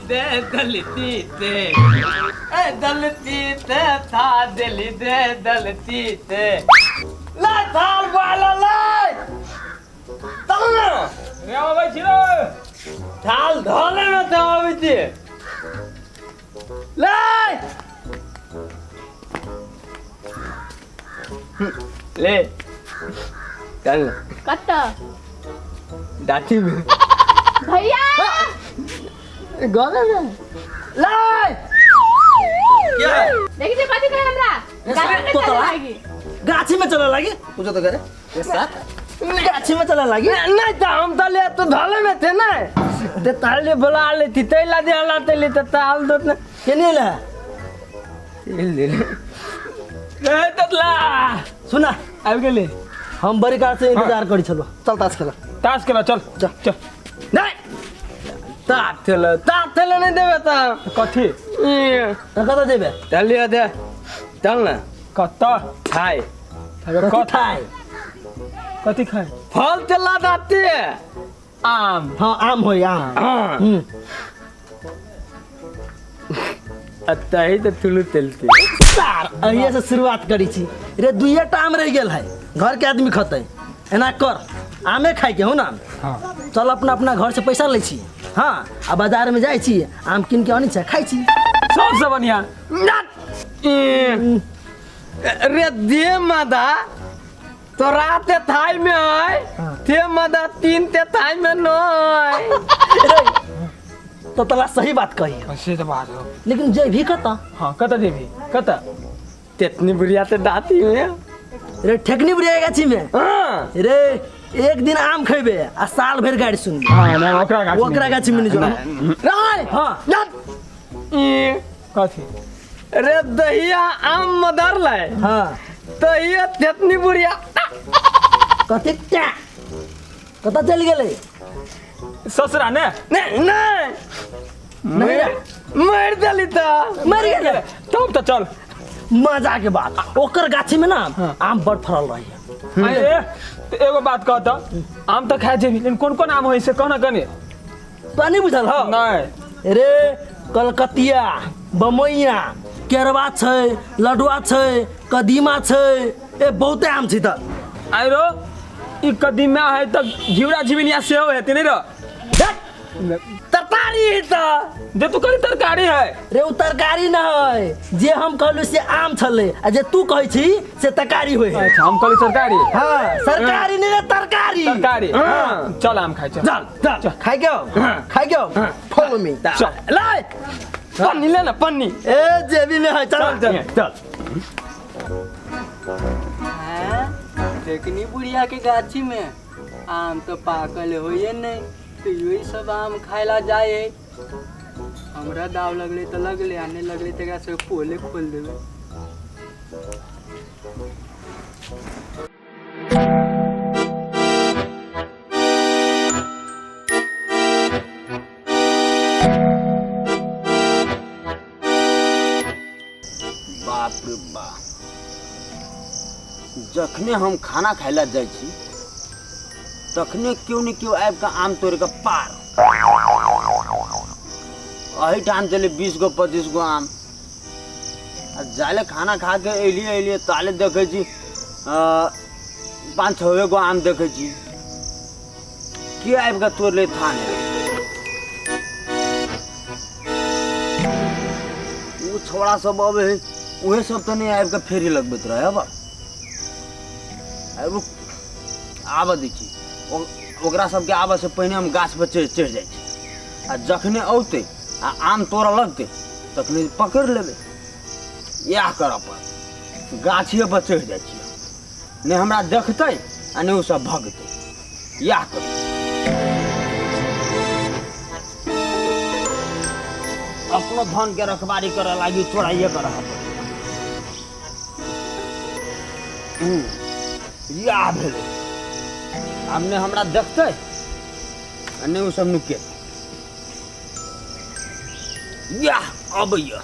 दे दलती ते दलती ते था दिली दे दलती ते ला थाल बाला लाई तल ना रे भाई छिरो थाल धोले ना था अभी लाई ले चल कत्ता दाती में भैया गले में लाई क्या है? देखिए कथी करे हमरा तो गाड़ी में तला? चला लगी गाछी में चला लगी पूछो तो करे गाछी में चला लगी नहीं तो हम तो ले तो धोले में थे ना ते ताले बुला ले थी तेला दे हला तेली तो ताल दो ना केने ला ले ततला सुना अब गेले हम बड़ी कार से इंतजार करी चलो चल ताश खेला ताश खेला चल चल नहीं ताक थेला नहीं देबे त कथी कता जेबे चलिए दे चल ना कत खाए कथाय कथी खाए फल तेला दाते आम हां आम होय आम अतही तो तुलू तेलती सार अहिए से शुरुआत करी छी रे दुइये टाइम रह गेल है घर के आदमी खतै एना कर आमे खाए के हो ना हां चल अपना अपना घर से पैसा ले छी हाँ आ बाजार में जाए छी आम किन के आनी छै खाई छी सबसे बढ़िया रे दे मदा तो रात थाई में है ते मदा 3 ते थाई में नहीं तो तला सही बात कही से तो बात हो लेकिन जे भी कता हाँ कता देवी कता तेतनी बुढ़िया ते दाती में रे ठेकनी बुढ़िया गाछी में हां रे एक दिन आम खेबे आ साल भर गाड़ी सुनबे हां ना ओकरा गाछी में नहीं जो राय हां कथी रे दहिया आम मदर लाए हां दहिया तेतनी बुढ़िया कथी क्या कता चल गेले ससुरा ने नहीं नहीं मर देली त मर गेले तब तो चल मजा के बात ओकर गाछी में ना आम बड़ फरल रही अरे एगो बात कह त आम तो खाए जेबी लेकिन कौन कौन आम होई से कहना कने तो नहीं बुझल हो नहीं रे कलकतिया बमैया केरवा छै लडुआ छै कदीमा छै ए बहुते आम छै त आई रो ई कदीमा है त घिवड़ा झिमिनिया सेहो हेते नहीं रो तरकारी है त जे तू करी तरकारी है रे उ तरकारी न है जे हम कहलु से आम छले आ जे तू कहै छी से तरकारी होय अच्छा हम करी तरकारी हां सरकारी नहीं रे तरकारी तरकारी हां चल आम खाए चल चल खाइ गयो फॉलो मी चल लाई पन्नी ले ना पन्नी ए जेबी में है चल चल देखनी बुढ़िया के गाछी में आम तो पाकल होइए नहीं तो यही सब आम खाइला जाए हमरा दाव लगले तो लगले आने लगले तो से पोले खोल देवे बाप रे बाप जखने हम खाना खाइला जाइ छी तखने क्यों नहीं क्यों आबि के आम तोड़ के पार अही टाइम चले 20 गो 25 गो आम आ जाले खाना खा के एलिए ताले देखे छी 5-6 गो आम देखे छी के आबि के तोड़ ले थाने वो छोड़ा सब अबे है उहे सब तो नहीं आबि के फेरी लगबैत रहे अब आबऽ दै छी ओकरा सबके आबऽ से पहिने हम गाछ पर चढ़ि जाइ छी आ जखने औते आ आम तोड़ऽ लगते तखने पकड़ लेबै इएह करऽ पड़त गाछिए पर चढ़ि जाइ छी नहि हमरा देखतै आ नहि ओ सब भगतै इएह कर अपनो धन के रखवारी करऽ लागी चोराइए के रहऽ पड़त इएह भेलै आब ने हमरा देखतै आ नहि ओ सब नुकेतै इएह अबैए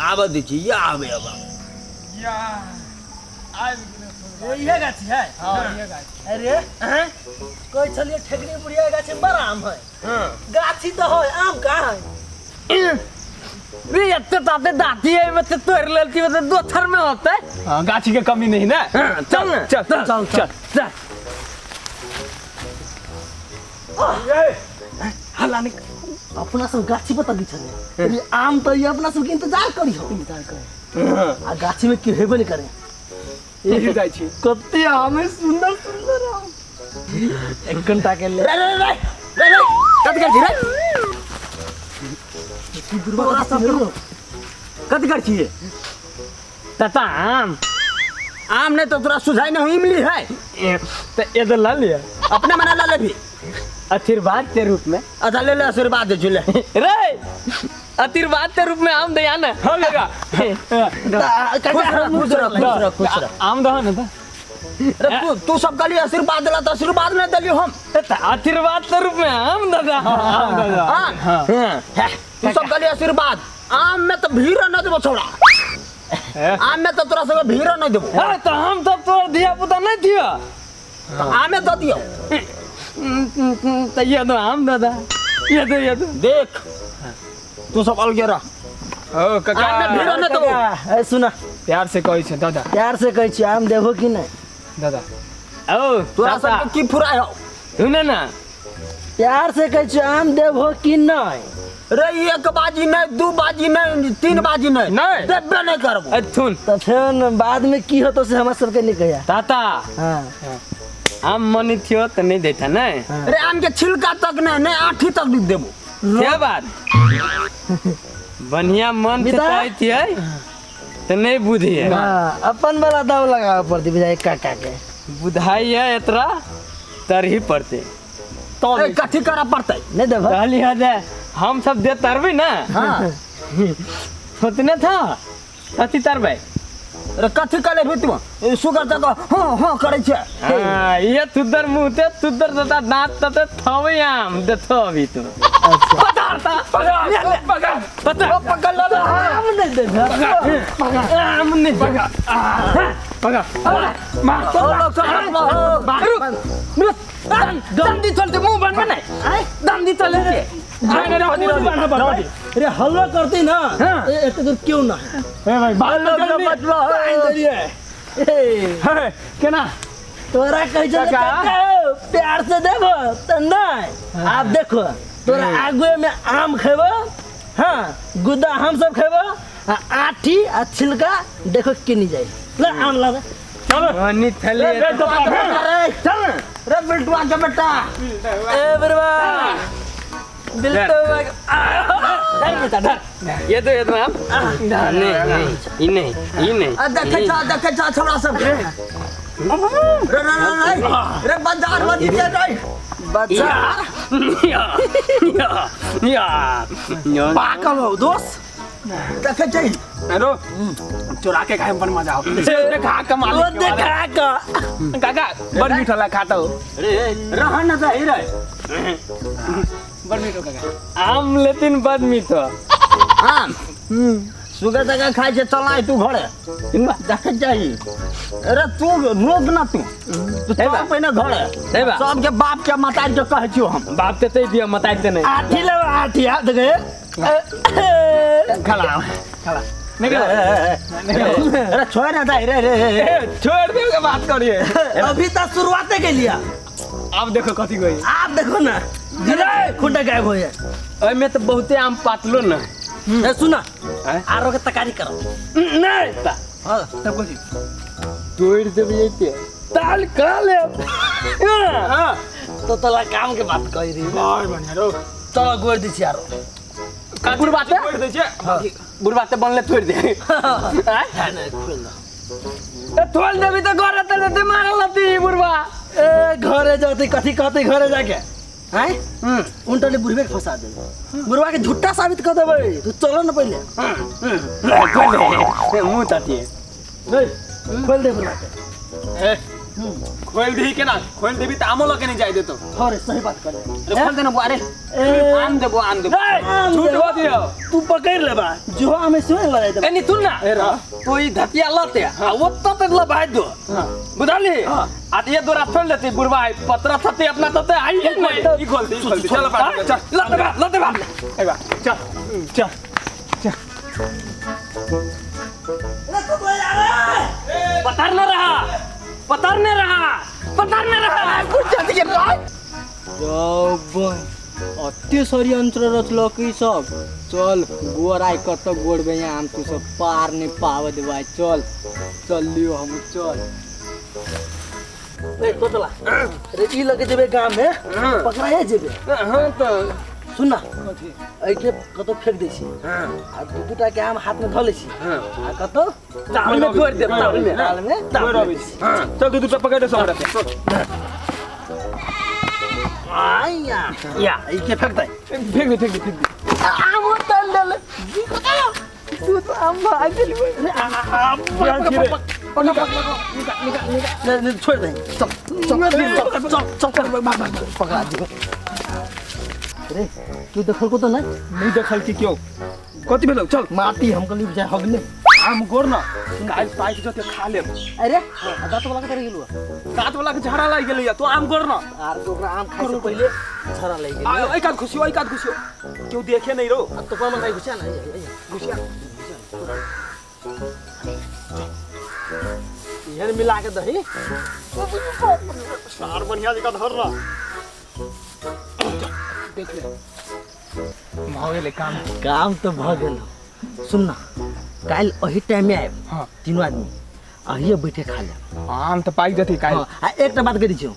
आबऽ दै छी इएह आबै अब ये गाछी है हां ये गाछ अरे कोई चलिए ठेकनी बुढ़िया गाछी में बड़ा आम है गाछी तो है आम कहाँ है रे एते ताते दाती है में तोड़ लेती में दो थर में होता है। हाँ गाछी के कमी नहीं ना। चल ना चल चल चल चल चल हलाने अपना सब गाछी पर तगी छले ये आम तो ये अपना सब के इंतजार करी हो आ गाछी में के हेबे नहीं करे यही जाइ छी। कत्ते आम है सुंदर सुंदर आम 1 घंटा के ले रे कत कर छी रे दुर्गा सब कत कर छी तता आम आम ने तो तोरा सुझाई नहीं इमली है तो ये तो ला लिया अपने मना ला ले भी आशीर्वाद के रूप में। अच्छा ले ले आशीर्वाद दे झूले रे आशीर्वाद के रूप में आम दया ना हो गया। खुश रह आम दहो ना रे तू सबका लिए आशीर्वाद दिला तो आशीर्वाद नहीं दिलियो हम आशीर्वाद के रूप में आम दादा। आम दादा। हाँ तू सबका लिए आशीर्वाद आम में तो भीड़ न देबो छोड़ा आम में तो तोरा सब भीड़ न देबो अरे तो हम तो तोर दिया पुता नहीं दिया आम में दे दियो तो ये तो आम दादा ये तो देख तू सब अलगे रह ओ आम में भीड़ काका न देबो ए सुना प्यार से कहै छै दादा। प्यार से कहै छी आम देबो कि नहीं दादा ओ तोरा ताता सब की फुराय हो सुने ना प्यार से कहै छी आम देबो कि नहीं रे 1 बाजी नहीं 2 बाजी नहीं 3 बाजी नहीं नहीं। देबे नहीं करबो सुन तो फिर बाद में की होतो से हमरा सबके नहीं कहिया ताता हां आम मनी थियो तो नहीं देता नहीं रे आम के छिलका तक नहीं आठी तक नहीं देबो क्या बात बढ़िया मन से बिता। कहती है तो नहीं बुद्धि है हां अपन वाला दाव लगावे पड़ती बुझाई काका के बुधाई है इतना तरही पड़ते तो कथी करा पड़तै नहीं देबो कहली है हम सब दे तरबी ना हां सोचने था कथी तरबे रे कथी करे भी तू सुगर तक हां करे छे हाँ ये तुदर मुंह ते तुदर दादा दांत तते थवे आम देखो अभी तू पकड़ता पकड़ पकड़ ले आम नहीं देबो आम नहीं पका दम दी चलते मुंह बन में दम दी चले अरे हलवा करते ना इतने दूर क्यों ना भाई बाल केना तोरा कह प्यार से देबो तो नहीं आप देखो तोरा आगे में आम खेबो हाँ गुद्दा हम सब खेबो आठी आ छिलका देखो किनी जाए ले आम ला मनी थले चल रे बिल्टुआ के बेटा ए बरवा बिल्टुआ ये तो आम नहीं देखे जा छोरा सब रे बाजार मत दे रे बाजार पागल हो दोस्त देखे जाई हेलो चुरा के खाए पर मजा आओ खा के मालिक देखा का काका बड़ मीठा ला खाता हो रह न जाई रे बड़ मीठो काका आम लेकिन बद मीठ आम सुगर तक खाई छे चल तू घरे देखे जाई अरे तू रोक ना तू चल पहिने घरे सबके बाप के मतारी के कहै छियो हम बाप ते ते दिया मताइते नहीं आठी ले आठी हाथ गए खला निकल अरे छोड़ ना जाई रे छोड़ दे के बात करिए अभी तक शुरुआत के लिया अब देखो कथी गई आप देखो ना खुंडा गायब हो है ओय में तो बहुते आम पातलो ना ए सुना आरो के तकारी करो नहीं ता हां तब कोची तोड़ दे बेटे ताल का ले हां तो तला काम के बात कह रही और बढ़िया रो चलो गोर दी छी आरो बुढ़ बात छोड़ दे छे बुढ़ बात बनले छोड़ दे नहीं खोल ए तोड़ देबी तो घर तले ते मारल लती बुढ़वा ए घरे जाते कथी कहते घरे जाके हैं उनटले बुढ़वे के फंसा दे बुढ़वा के झूठा साबित कर देबे तू चलो ना पहले खोले मुंह ताती नहीं खोल दे बुला के खोल दी के ना खोल देबी त आमो लगे नहीं जाय दे तो अरे सही बात कर खोल देना बुआरे आम देबो झूठ हो दियो तू तू पकड़ लेबा जो हमें सुन लगा दे एनी तुन ना तो ई धतिया लते वो तत ल भाई दो बुझाली आ ये दोरा छोड़ लेती बुढ़वा पत्रा थते अपना तते आई नहीं ई खोल दे चल चल लते बा ए बा चल चल पतार न रहा कुछ जल्दी के जब अत्य सरी अंतर रचल की सब चल गोर आय कत गोड़ बे हम तू सब पार नहीं पाव दे भाई चल चल लियो हम चल ए कोतला रे ई लगे जेबे गांव में पकड़ाए जेबे हां तो सुन ना ऐके कतो फेंक दै छी आ दुटा के हम हाथ में धले छी आ कतो ताल में फोड़ दे ताल में फोड़ छी चल दुटा पकड़ दे हमरा पे आया या ऐके फेंक दे फेंक दे आम तल दल तू तो आम भाग गेली आम निकाल छोड़ दे चल पकड़ा दी रे तू देखल को तो नहीं देखल की क्यों कति भेलो चल माटी हमको लिए बुझा हगले आम गोर न काल पाइक जते खा ले अरे दांत वाला के तरह गेलु दांत वाला के झाड़ा लाग गेलै तो आम गोर न आर तो आम खाइ से पहले झरा लग गेल आई कात खुशियो क्यों देखे नहीं रो तो पर मन घुसिया ना घुसिया इहर मिला के दही सार बढ़िया जगह धर रहा देख ले भागेले काम तो भ गेल सुन ना काल ओही टाइम में आए हां तीनों आदमी अहिए बैठे खा ले आम तो पाई जती काल आ एकटा बात कहि छियो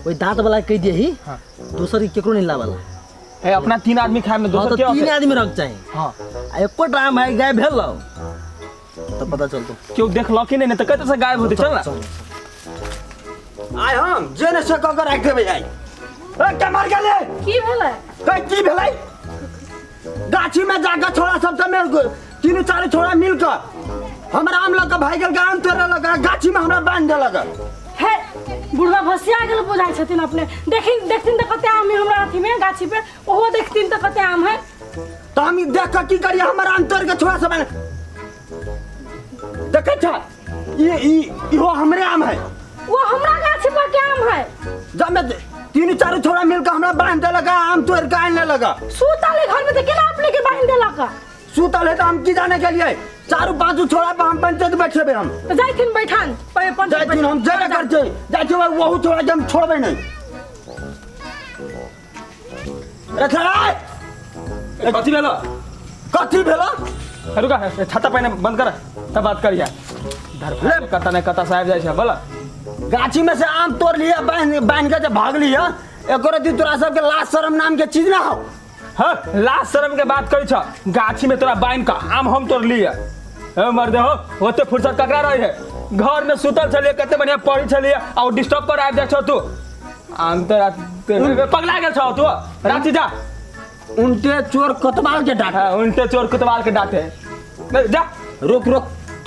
ओई दांत वाला कहि दिए ही हां दूसर की केकरो नहीं लावाला ए अपना तीन आदमी खाए में दोसर तो के तीन आदमी रख चाहिए हां आ एको टाइम है गाय भेल तो पता चलतो क्यों देखल कि नहीं तो कते से गायब होते चल ना आय हम जेने से क के राख देबे आई ए के मार गेले की भेलै की भेलै गाछी में जाकर छोड़ा सब तो मिल तीन चार छोड़ा मिलकर हमरा आम लगा भाई गेल आम तोड़े लगा गाछी में हमरा बांध दे लगा हे बुढ़वा भसिया गेल बुझाइ छथिन अपने देखथिन त कते आम है हमरा अथी में गाछी पे ओहो देखथिन त कते आम है तो हम देख के की करिए हमरा आम तोड़ के छोड़ा सब देखे छ इहो हमरे आम है वो हमरा गाछी पर के आम है जब मैं तीन चार छोड़ा मिलकर हमरा बांध दे लगा आम तोड़ के आने लगा सुतले घर में त केना अपने के बांध देलक सुतल है तो हम की जाने के लिए चारू पांचू छोड़ा पे हम पंचायत बैठे हम तो जाइथिन बैठान पंचायत जाइथिन हम जरा करते जाइथिन वहु छोड़ा के हम छोड़बे नहीं रखे कथी भेलो रुका छाता पहने बंद कर तब बात करिए धर कता ने कता साहब जाय छै बोला गाछी में से आम तोड़ लिया बांध के जब भाग लिया एको दी तोरा सब के लाज शर्म नाम के चीज ना हो हां लाज शर्म के बात करी छ गाछी में तोरा बांध का आम हम तोड़ लिए ए मर दे हो होते फुर्सत ककरा रही है घर में सुतल छलिए कते बढ़िया पढ़ी छलिए और डिस्टर्ब कर आबि जाय छ तू आम तो पगला गेल छ तू राती जा उनटे चोर कोतवाल के डांटे उनटे चोर कोतवाल के डांटे जा रुक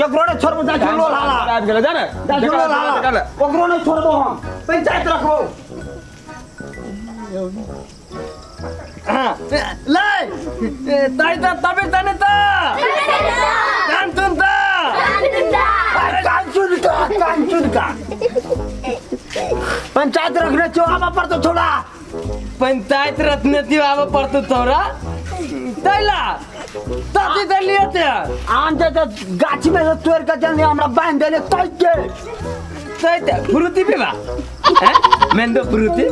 केकरो ने छोड़बो जा झुलो लाला आबि गेल जा ने जा झुलो लाला ओकरो ने छोड़बो हम पंचायत रखबो ले ताई त तबे तने त कान कांचुन का पंचायत रखने चो आवा पर तो छोड़ा पंचायत रत्न थी आवा पर तो तोरा तैला ताती त लिए थे आम जे गाछी में से तोड़ के जल्दी हमरा बांध देले तैके तैते फ्रूटी भी बा मैंगो फ्रूटी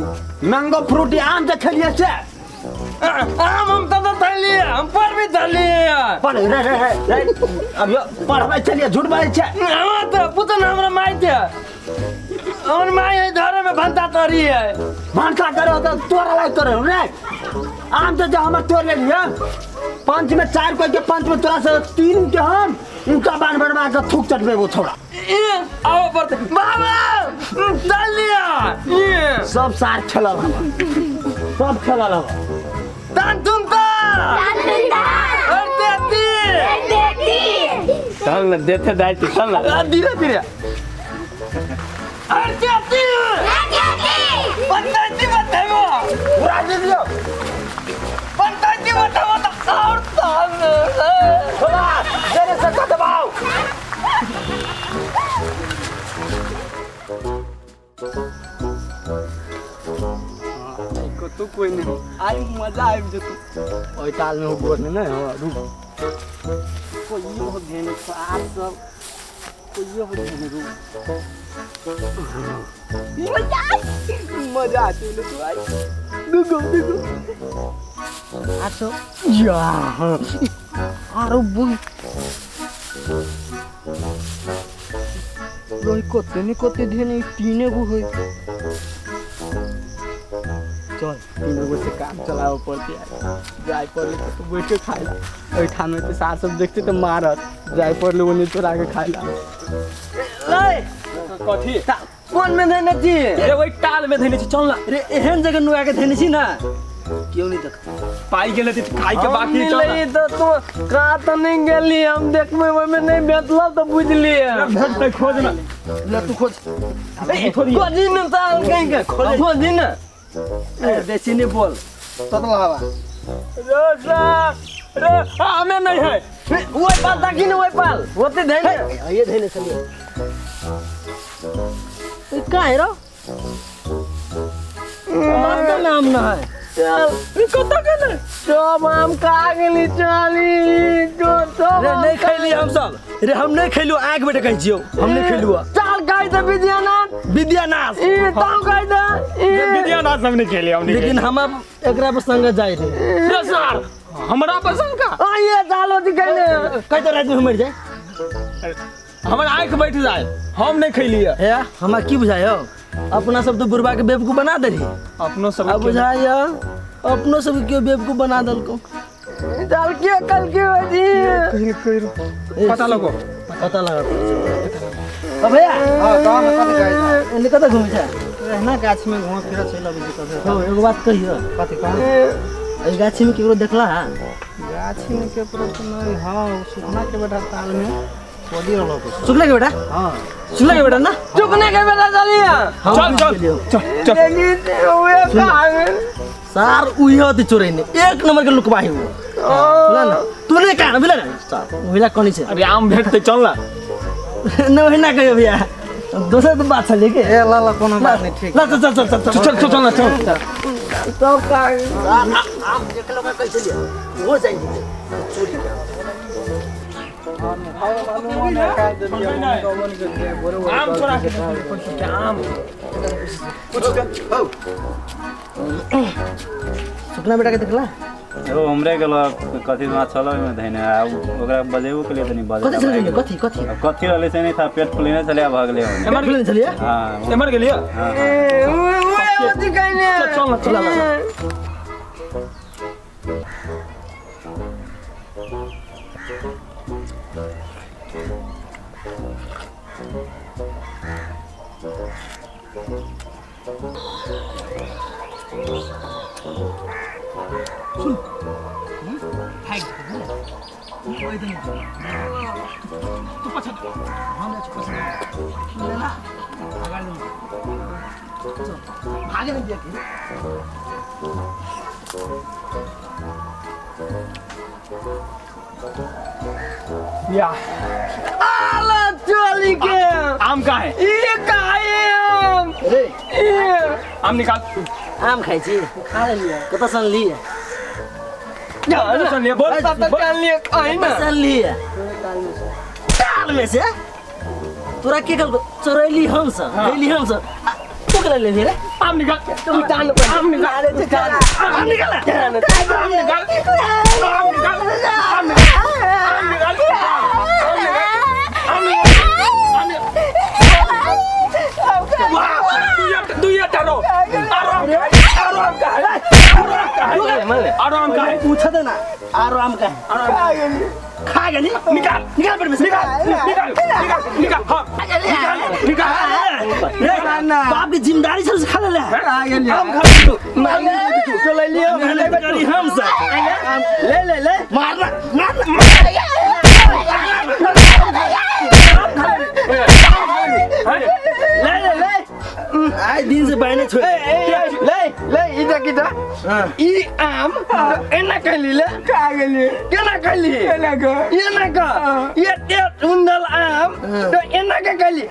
मैंगो फ्रूटी आम जे खेलिए से आम हम तो थैली हम पर भी थैली पढ़ रे अब यो पढ़बै चलिए झूठ बाजै छै हम तो पुतन हमरा माई थे और माई है घर में भंता तोरी है भांसा करो तो तोरा लाई करे रे आम तो जो हमर तोड़ लेलिए पांच में चार कोई के पांच में तोरा से तीन के हम उनका बान बनवा के थूक चटबे वो छोड़ा आओ पर बाबा डाल लिया सब सार खेला सब खेला लगा तान तुम तो चल ना देते दायित्व चल ना धीरे धीरे पंचायती बताओ पंचायती बताओ और सामने थोड़ा जरे से को दबाओ। तो कोई नहीं आई मजा आए जो तू ओए ताल में हो बोल नहीं हो रुक कोई ये हो देने साथ सब कोई ये हो देने रुक मजा आती है तो आई दुगो आछो या आरो बुन रोई कोते देने तीने को होई चल तीनों को से काम चलाओ पड़ती है जाय पड़ले तो बैठ के खाइला ओइ ठाम में तो सार सब देखते तो मारत जाय पड़ले ओने चोरा के खाइला ले कथी कौन में देने छी रे वही टाल में धैने छी चल ना रे एहन जगह नुआ के धैने छी ना क्यों नहीं देखता पाई गेले त खाई के बाकी चल नहीं तो तू का तो नहीं गेली हम देखबे ओय में नहीं बेचला तो बुझली भेट खोज ना ले तू खोज खोजी न साल कहीं के खोजी न बेसी नहीं बोल ततला हवा रे हमें नहीं है वो पाल ताकि न वो पाल होते धैने ये धैने चलिए का है रो माता नाम ना है चल कत के सब हम का गेली चली जो सब रे नहीं खैली हम सब रे हम नहीं खैलू आंख बेटे कह जियो हम नहीं खैलू चाल गाय तो विद्यानाथ ई ताऊ गाय दा विद्या ना सब नहीं खेले हमने लेकिन हम अब एकरा पर संग जाए थे रे सर हमरा पसंद का आ ये चालो दिखले कई तो रात में मर जाए हमर आंख बैठ जाए हम नहीं खैली है हमरा की बुझायो अपना सब तो बुरबा के बेवकूफ बना दे रही अपनो सब अब बुझायो अपनो सब क्यों बेवकूफ बना दल को चाल के कल के होजी पता लगो पता लगा अब भैया हां काम कत गए इनके कत घूमे छा रहना गाछ में घूम फिर चला भी कत हो एगो बात कहियो कथी कह ए गाछी में केकरो देखला है गाछी में के प्रश्न नहीं हां सुखना के बेटा ताल में बॉडी वाला को सुखला के बेटा हां सुखला के बेटा ना चुकने के बेटा चलिए चल देखी ओए का सार उहियो ते चोरे ने एक नंबर के लुकवाही हो सुना ना तूने कहा बिला सार उहिला कोनी छे अरे आम भेटते चल ना न होइना कहियो भैया दोसर तो बात चले के ए ला कोनो बात नहीं ठीक ला चल ना चल तो का आम देख लो का कैसे लिया हो जाएगी चोरी आम चोरा के आम सुखना बेटा के देखला ओ हमरे गेलो कथी में चलो में धैने ओकरा बजेबो के लिए तनी बजे कथी चले कथी कथी रहले से नहीं था पेट फुलिने चले भागले एमर खेलने चलिए हां एमर गेलिए ओए दिखाइले चल ना भागे नहीं दिया या आला चली के आम का है ये का है आम रे ये आम निकाल आम खाई छी खा लिया कत सन लिए चल ले बोल तब कर लिए खाई ना सन लिए ताल में से तोरा के कल चोरैली हम सब लेली हम सब तू के ले रे आम निकाल तुम जान आम निकाल रे जान आम निकाल आम आराम का है पूछा दे ना आराम का खा गली निकाल निकाल पेट में से निकाल हाँ निकाल बाप की जिम्मेदारी से खा ले हम खा तू तो ले लियो हम सब ले मारना ले आई दिन से बहने छोड़ ले इधर किधर ई आम एना कैली ले का गेली केना कैली एना का एना का ये सुंदर आम तो एना के कैली